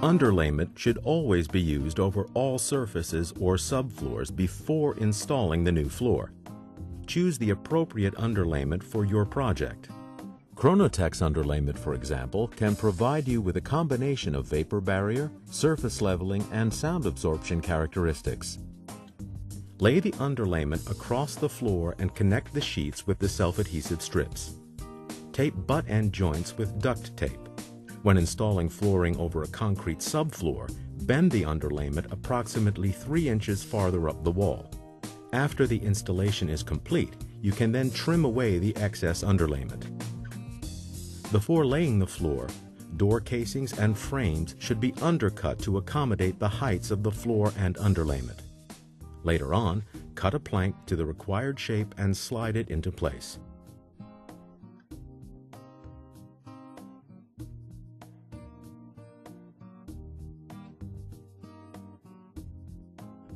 Underlayment should always be used over all surfaces or subfloors before installing the new floor. Choose the appropriate underlayment for your project. Kronotex underlayment, for example, can provide you with a combination of vapor barrier, surface leveling, and sound absorption characteristics. Lay the underlayment across the floor and connect the sheets with the self-adhesive strips. Tape butt-end joints with duct tape. When installing flooring over a concrete subfloor, bend the underlayment approximately 3 inches farther up the wall. After the installation is complete, you can then trim away the excess underlayment. Before laying the floor, door casings and frames should be undercut to accommodate the heights of the floor and underlayment. Later on, cut a plank to the required shape and slide it into place.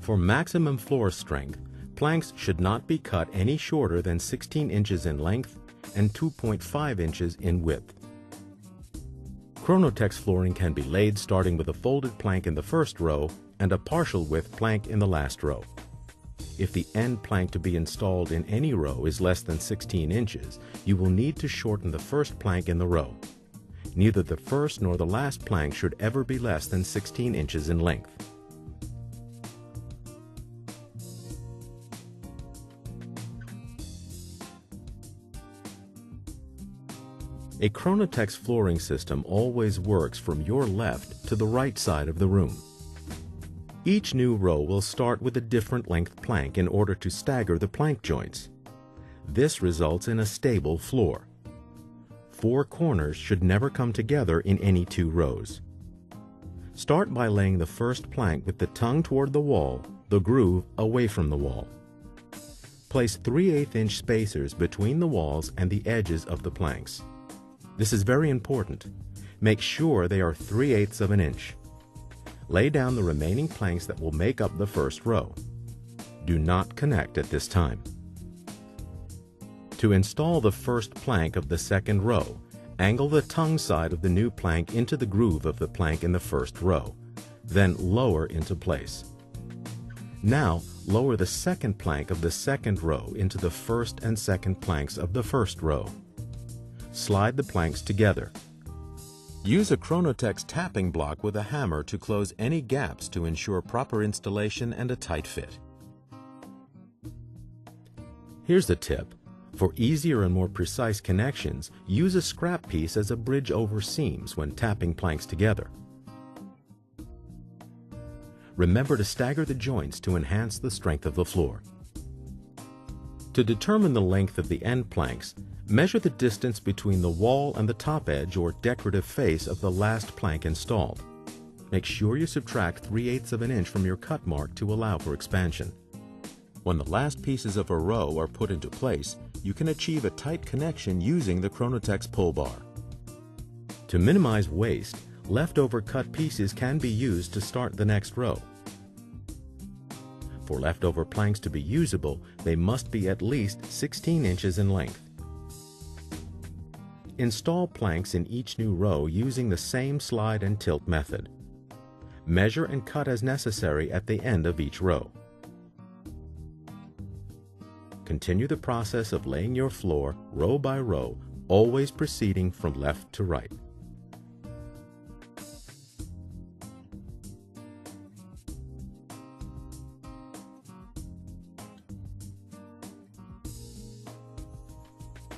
For maximum floor strength, planks should not be cut any shorter than 16 inches in length and 2.5 inches in width. Kronotex flooring can be laid starting with a folded plank in the first row and a partial width plank in the last row. If the end plank to be installed in any row is less than 16 inches, you will need to shorten the first plank in the row. Neither the first nor the last plank should ever be less than 16 inches in length. A Kronotex flooring system always works from your left to the right side of the room. Each new row will start with a different length plank in order to stagger the plank joints. This results in a stable floor. 4 corners should never come together in any 2 rows. Start by laying the first plank with the tongue toward the wall, the groove away from the wall. Place 3/8 inch spacers between the walls and the edges of the planks. This is very important. Make sure they are 3/8 of an inch. Lay down the remaining planks that will make up the first row. Do not connect at this time. To install the first plank of the second row, angle the tongue side of the new plank into the groove of the plank in the first row, then lower into place. Now, lower the second plank of the second row into the first and second planks of the first row. Slide the planks together. Use a Kronotex tapping block with a hammer to close any gaps to ensure proper installation and a tight fit. Here's a tip. For easier and more precise connections, use a scrap piece as a bridge over seams when tapping planks together. Remember to stagger the joints to enhance the strength of the floor. To determine the length of the end planks, measure the distance between the wall and the top edge or decorative face of the last plank installed. Make sure you subtract 3/8 of an inch from your cut mark to allow for expansion. When the last pieces of a row are put into place, you can achieve a tight connection using the Kronotex pull bar. To minimize waste, leftover cut pieces can be used to start the next row. For leftover planks to be usable, they must be at least 16 inches in length. Install planks in each new row using the same slide and tilt method. Measure and cut as necessary at the end of each row. Continue the process of laying your floor row by row, always proceeding from left to right.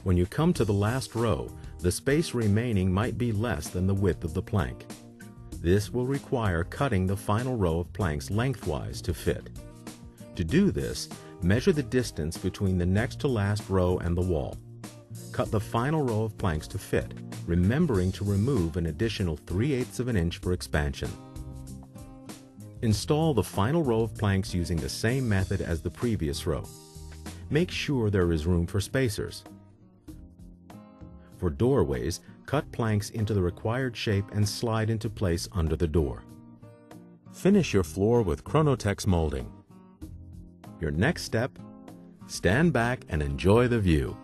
When you come to the last row, the space remaining might be less than the width of the plank. This will require cutting the final row of planks lengthwise to fit. To do this, measure the distance between the next to last row and the wall. Cut the final row of planks to fit, remembering to remove an additional 3/8 of an inch for expansion. Install the final row of planks using the same method as the previous row. Make sure there is room for spacers. For doorways, cut planks into the required shape and slide into place under the door. Finish your floor with Kronotex molding. Your next step: stand back and enjoy the view.